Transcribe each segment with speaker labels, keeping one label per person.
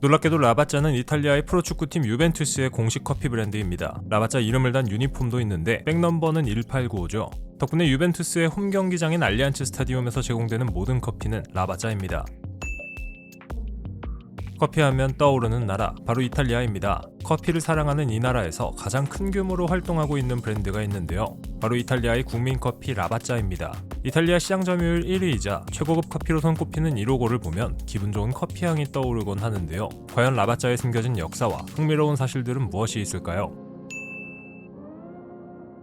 Speaker 1: 놀랍게도 라바짜는 이탈리아의 프로축구팀 유벤투스의 공식 커피 브랜드입니다. 라바짜 이름을 단 유니폼도 있는데 백넘버는 1895죠. 덕분에 유벤투스의 홈 경기장인 알리안츠 스타디움에서 제공되는 모든 커피는 라바짜입니다. 커피하면 떠오르는 나라, 바로 이탈리아입니다. 커피를 사랑하는 이 나라에서 가장 큰 규모로 활동하고 있는 브랜드가 있는데요. 바로 이탈리아의 국민커피 라바짜입니다. 이탈리아 시장 점유율 1위이자 최고급 커피로 손꼽히는 이 로고를 보면 기분 좋은 커피향이 떠오르곤 하는데요. 과연 라바짜에 숨겨진 역사와 흥미로운 사실들은 무엇이 있을까요?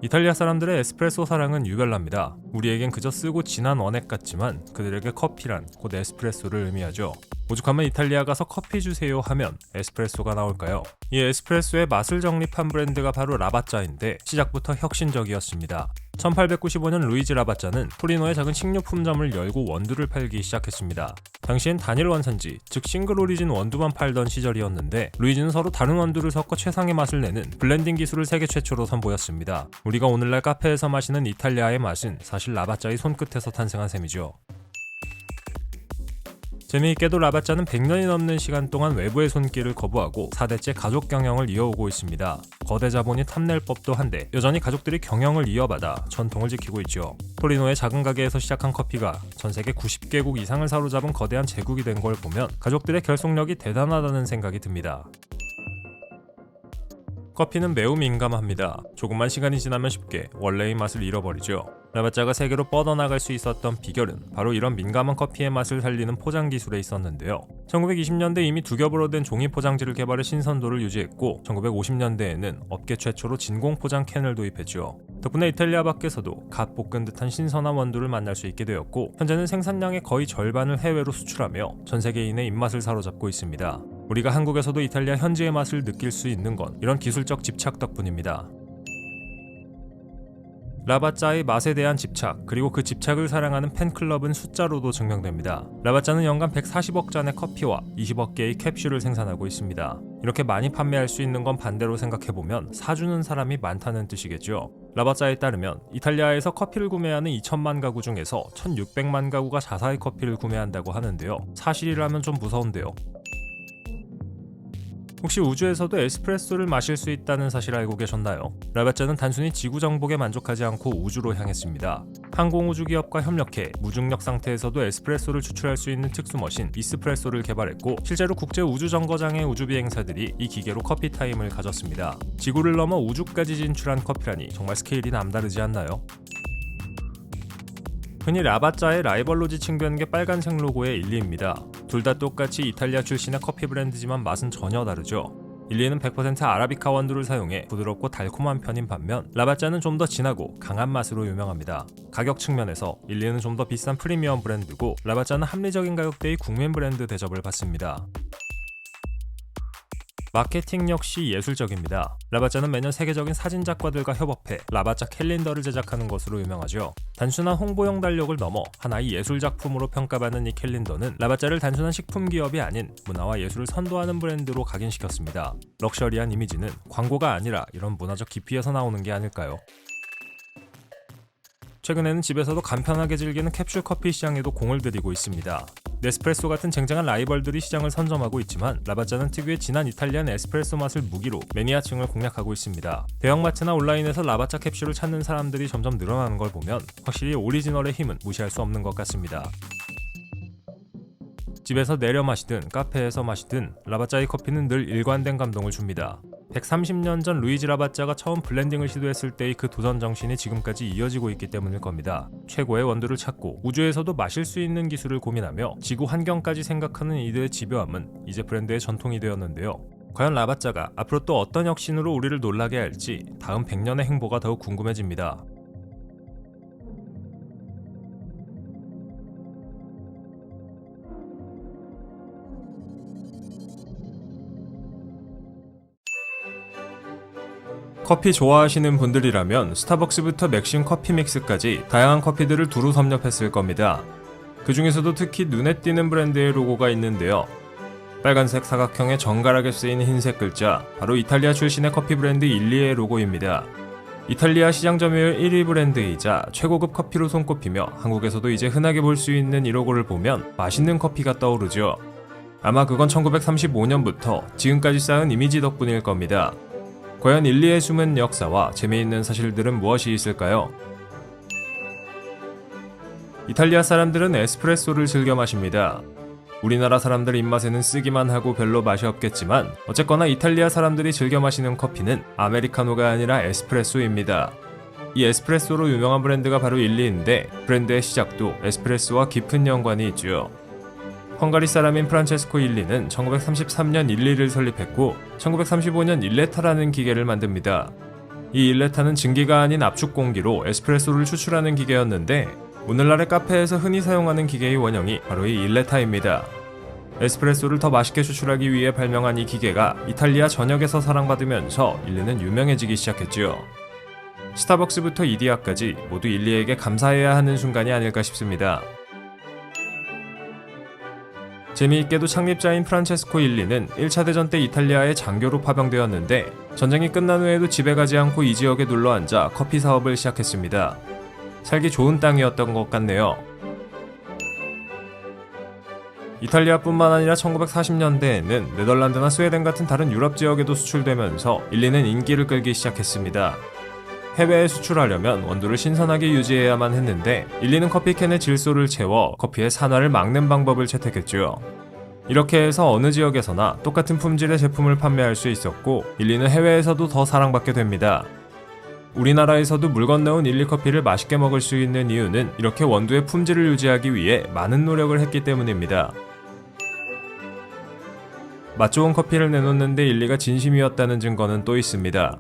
Speaker 1: 이탈리아 사람들의 에스프레소 사랑은 유별납니다. 우리에겐 그저 쓰고 진한 원액 같지만 그들에게 커피란 곧 에스프레소를 의미하죠. 오죽하면 이탈리아 가서 커피 주세요 하면 에스프레소가 나올까요? 이 에스프레소의 맛을 정립한 브랜드가 바로 라바짜인데 시작부터 혁신적이었습니다. 1895년 루이지 라바짜는 토리노의 작은 식료품점을 열고 원두를 팔기 시작했습니다. 당시엔 단일 원산지, 즉 싱글 오리진 원두만 팔던 시절이었는데 루이지는 서로 다른 원두를 섞어 최상의 맛을 내는 블렌딩 기술을 세계 최초로 선보였습니다. 우리가 오늘날 카페에서 마시는 이탈리아의 맛은 사실 라바짜의 손끝에서 탄생한 셈이죠. 재미있게도 라바짜는 100년이 넘는 시간 동안 외부의 손길을 거부하고 4대째 가족 경영을 이어오고 있습니다. 거대 자본이 탐낼 법도 한데 여전히 가족들이 경영을 이어받아 전통을 지키고 있죠. 토리노의 작은 가게에서 시작한 커피가 전 세계 90개국 이상을 사로잡은 거대한 제국이 된 걸 보면 가족들의 결속력이 대단하다는 생각이 듭니다. 커피는 매우 민감합니다. 조금만 시간이 지나면 쉽게 원래의 맛을 잃어버리죠. 라바짜가 세계로 뻗어나갈 수 있었던 비결은 바로 이런 민감한 커피의 맛을 살리는 포장 기술에 있었는데요. 1920년대 이미 두 겹으로 된 종이 포장지를 개발해 신선도를 유지했고 1950년대에는 업계 최초로 진공 포장 캔을 도입했죠. 덕분에 이탈리아 밖에서도 갓 볶은 듯한 신선한 원두를 만날 수 있게 되었고 현재는 생산량의 거의 절반을 해외로 수출하며 전 세계인의 입맛을 사로잡고 있습니다. 우리가 한국에서도 이탈리아 현지의 맛을 느낄 수 있는 건 이런 기술적 집착 덕분입니다. 라바짜의 맛에 대한 집착, 그리고 그 집착을 사랑하는 팬클럽은 숫자로도 증명됩니다. 라바짜는 연간 140억 잔의 커피와 20억 개의 캡슐을 생산하고 있습니다. 이렇게 많이 판매할 수 있는 건 반대로 생각해보면 사주는 사람이 많다는 뜻이겠죠. 라바짜에 따르면 이탈리아에서 커피를 구매하는 2천만 가구 중에서 1600만 가구가 자사의 커피를 구매한다고 하는데요. 사실이라면 좀 무서운데요. 혹시 우주에서도 에스프레소를 마실 수 있다는 사실 알고 계셨나요? 라바짜는 단순히 지구 정복에 만족하지 않고 우주로 향했습니다. 항공우주기업과 협력해 무중력 상태에서도 에스프레소를 추출할 수 있는 특수 머신 이스프레소를 개발했고 실제로 국제우주정거장의 우주비행사들이 이 기계로 커피 타임을 가졌습니다. 지구를 넘어 우주까지 진출한 커피라니 정말 스케일이 남다르지 않나요? 흔히 라바짜의 라이벌로 지칭되는 게 빨간색 로고의 일리입니다. 둘 다 똑같이 이탈리아 출신의 커피 브랜드지만 맛은 전혀 다르죠. 일리는 100% 아라비카 원두를 사용해 부드럽고 달콤한 편인 반면 라바짜는 좀 더 진하고 강한 맛으로 유명합니다. 가격 측면에서 일리는 좀 더 비싼 프리미엄 브랜드고 라바짜는 합리적인 가격대의 국민 브랜드 대접을 받습니다. 마케팅 역시 예술적입니다. 라바짜는 매년 세계적인 사진작가들과 협업해 라바짜 캘린더를 제작하는 것으로 유명하죠. 단순한 홍보용 달력을 넘어 하나의 예술작품으로 평가받는 이 캘린더는 라바짜를 단순한 식품 기업이 아닌 문화와 예술을 선도하는 브랜드로 각인시켰습니다. 럭셔리한 이미지는 광고가 아니라 이런 문화적 깊이에서 나오는 게 아닐까요? 최근에는 집에서도 간편하게 즐기는 캡슐 커피 시장에도 공을 들이고 있습니다. 네스프레소 같은 쟁쟁한 라이벌들이 시장을 선점하고 있지만 라바짜는 특유의 진한 이탈리안 에스프레소 맛을 무기로 매니아층을 공략하고 있습니다. 대형마트나 온라인에서 라바짜 캡슐을 찾는 사람들이 점점 늘어나는 걸 보면 확실히 오리지널의 힘은 무시할 수 없는 것 같습니다. 집에서 내려 마시든 카페에서 마시든 라바짜의 커피는 늘 일관된 감동을 줍니다. 130년 전 루이지 라바짜가 처음 블렌딩을 시도했을 때의 그 도전 정신이 지금까지 이어지고 있기 때문일 겁니다. 최고의 원두를 찾고 우주에서도 마실 수 있는 기술을 고민하며 지구 환경까지 생각하는 이들의 집요함은 이제 브랜드의 전통이 되었는데요. 과연 라바짜가 앞으로 또 어떤 혁신으로 우리를 놀라게 할지 다음 100년의 행보가 더욱 궁금해집니다. 커피 좋아하시는 분들이라면 스타벅스부터 맥심 커피 믹스까지 다양한 커피들을 두루 섭렵했을 겁니다. 그 중에서도 특히 눈에 띄는 브랜드의 로고가 있는데요. 빨간색 사각형에 정갈하게 쓰인 흰색 글자, 바로 이탈리아 출신의 커피 브랜드 일리의 로고입니다. 이탈리아 시장 점유율 1위 브랜드이자 최고급 커피로 손꼽히며 한국에서도 이제 흔하게 볼 수 있는 이 로고를 보면 맛있는 커피가 떠오르죠. 아마 그건 1935년부터 지금까지 쌓은 이미지 덕분일 겁니다. 과연 일리의 숨은 역사와 재미있는 사실들은 무엇이 있을까요? 이탈리아 사람들은 에스프레소를 즐겨 마십니다. 우리나라 사람들 입맛에는 쓰기만 하고 별로 맛이 없겠지만 어쨌거나 이탈리아 사람들이 즐겨 마시는 커피는 아메리카노가 아니라 에스프레소입니다. 이 에스프레소로 유명한 브랜드가 바로 일리인데 브랜드의 시작도 에스프레소와 깊은 연관이 있죠. 헝가리 사람인 프란체스코 일리는 1933년 일리를 설립했고 1935년 일레타라는 기계를 만듭니다. 이 일레타는 증기가 아닌 압축 공기로 에스프레소를 추출하는 기계였는데 오늘날의 카페에서 흔히 사용하는 기계의 원형이 바로 이 일레타입니다. 에스프레소를 더 맛있게 추출하기 위해 발명한 이 기계가 이탈리아 전역에서 사랑받으면서 일리는 유명해지기 시작했지요. 스타벅스부터 이디야까지 모두 일리에게 감사해야 하는 순간이 아닐까 싶습니다. 재미있게도 창립자인 프란체스코 일리는 1차 대전 때 이탈리아의 장교로 파병되었는데 전쟁이 끝난 후에도 집에 가지 않고 이 지역에 눌러앉아 커피 사업을 시작했습니다. 살기 좋은 땅이었던 것 같네요. 이탈리아뿐만 아니라 1940년대에는 네덜란드나 스웨덴 같은 다른 유럽 지역에도 수출되면서 일리는 인기를 끌기 시작했습니다. 해외에 수출하려면 원두를 신선하게 유지해야만 했는데 일리는 커피캔에 질소를 채워 커피의 산화를 막는 방법을 채택했죠. 이렇게 해서 어느 지역에서나 똑같은 품질의 제품을 판매할 수 있었고 일리는 해외에서도 더 사랑받게 됩니다. 우리나라에서도 물 건너온 일리 커피를 맛있게 먹을 수 있는 이유는 이렇게 원두의 품질을 유지하기 위해 많은 노력을 했기 때문입니다. 맛 좋은 커피를 내놓는데 일리가 진심이었다는 증거는 또 있습니다.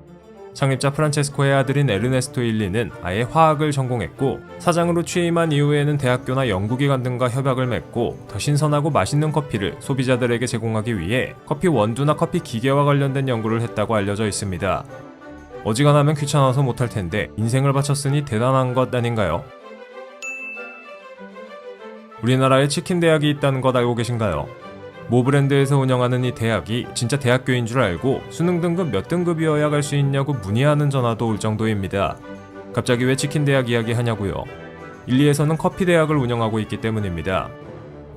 Speaker 1: 창립자 프란체스코의 아들인 에르네스토 일리는 아예 화학을 전공했고 사장으로 취임한 이후에는 대학교나 연구기관 등과 협약을 맺고 더 신선하고 맛있는 커피를 소비자들에게 제공하기 위해 커피 원두나 커피 기계와 관련된 연구를 했다고 알려져 있습니다. 어지간하면 귀찮아서 못할 텐데 인생을 바쳤으니 대단한 것 아닌가요? 우리나라에 치킨 대학이 있다는 것 알고 계신가요? 모 브랜드에서 운영하는 이 대학이 진짜 대학교인 줄 알고 수능 등급 몇 등급이어야 갈 수 있냐고 문의하는 전화도 올 정도입니다. 갑자기 왜 치킨 대학 이야기 하냐고요? 일리에서는 커피 대학을 운영하고 있기 때문입니다.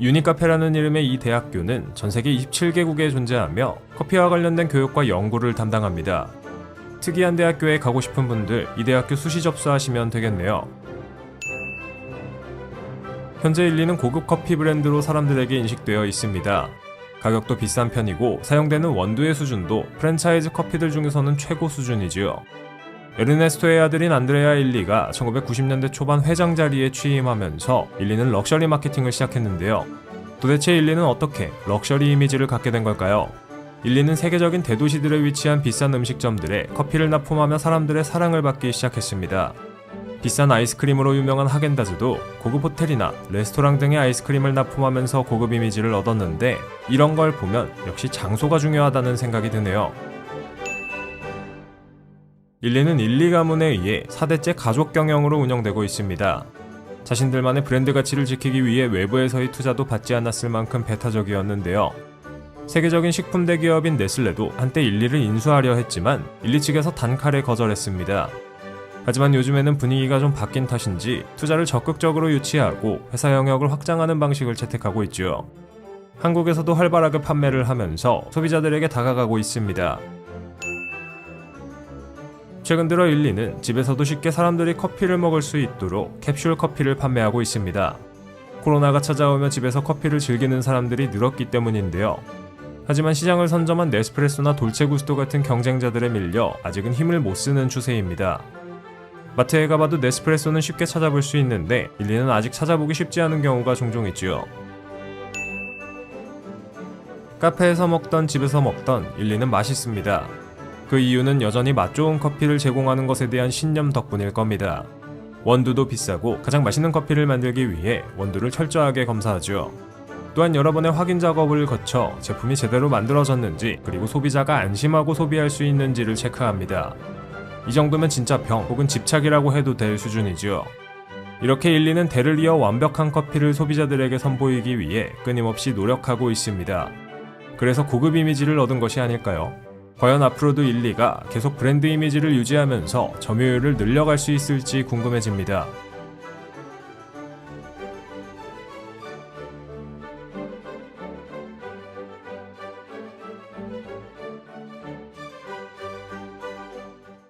Speaker 1: 유니카페라는 이름의 이 대학교는 전 세계 27개국에 존재하며 커피와 관련된 교육과 연구를 담당합니다. 특이한 대학교에 가고 싶은 분들 이 대학교 수시 접수하시면 되겠네요. 현재 일리는 고급 커피 브랜드로 사람들에게 인식되어 있습니다. 가격도 비싼 편이고 사용되는 원두의 수준도 프랜차이즈 커피들 중에서는 최고 수준이지요. 에르네스토의 아들인 안드레아 일리가 1990년대 초반 회장 자리에 취임하면서 일리는 럭셔리 마케팅을 시작했는데요. 도대체 일리는 어떻게 럭셔리 이미지를 갖게 된 걸까요? 일리는 세계적인 대도시들에 위치한 비싼 음식점들에 커피를 납품하며 사람들의 사랑을 받기 시작했습니다. 비싼 아이스크림으로 유명한 하겐다즈도 고급 호텔이나 레스토랑 등의 아이스크림을 납품하면서 고급 이미지를 얻었는데 이런 걸 보면 역시 장소가 중요하다는 생각이 드네요. 일리는 일리 가문에 의해 4대째 가족 경영으로 운영되고 있습니다. 자신들만의 브랜드 가치를 지키기 위해 외부에서의 투자도 받지 않았을 만큼 배타적이었는데요. 세계적인 식품 대기업인 네슬레도 한때 일리를 인수하려 했지만 일리 측에서 단칼에 거절했습니다. 하지만 요즘에는 분위기가 좀 바뀐 탓인지 투자를 적극적으로 유치하고 회사 영역을 확장하는 방식을 채택하고 있죠. 한국에서도 활발하게 판매를 하면서 소비자들에게 다가가고 있습니다. 최근 들어 일리는 집에서도 쉽게 사람들이 커피를 먹을 수 있도록 캡슐 커피를 판매하고 있습니다. 코로나가 찾아오며 집에서 커피를 즐기는 사람들이 늘었기 때문인데요. 하지만 시장을 선점한 네스프레소나 돌체구스토 같은 경쟁자들에 밀려 아직은 힘을 못 쓰는 추세입니다. 마트에 가봐도 네스프레소는 쉽게 찾아볼 수 있는데 일리는 아직 찾아보기 쉽지 않은 경우가 종종 있지요. 카페에서 먹던 집에서 먹던 일리는 맛있습니다. 그 이유는 여전히 맛 좋은 커피를 제공하는 것에 대한 신념 덕분일 겁니다. 원두도 비싸고 가장 맛있는 커피를 만들기 위해 원두를 철저하게 검사하죠. 또한 여러 번의 확인 작업을 거쳐 제품이 제대로 만들어졌는지 그리고 소비자가 안심하고 소비할 수 있는지를 체크합니다. 이 정도면 진짜 병 혹은 집착이라고 해도 될 수준이죠. 이렇게 일리는 대를 이어 완벽한 커피를 소비자들에게 선보이기 위해 끊임없이 노력하고 있습니다. 그래서 고급 이미지를 얻은 것이 아닐까요? 과연 앞으로도 일리가 계속 브랜드 이미지를 유지하면서 점유율을 늘려갈 수 있을지 궁금해집니다.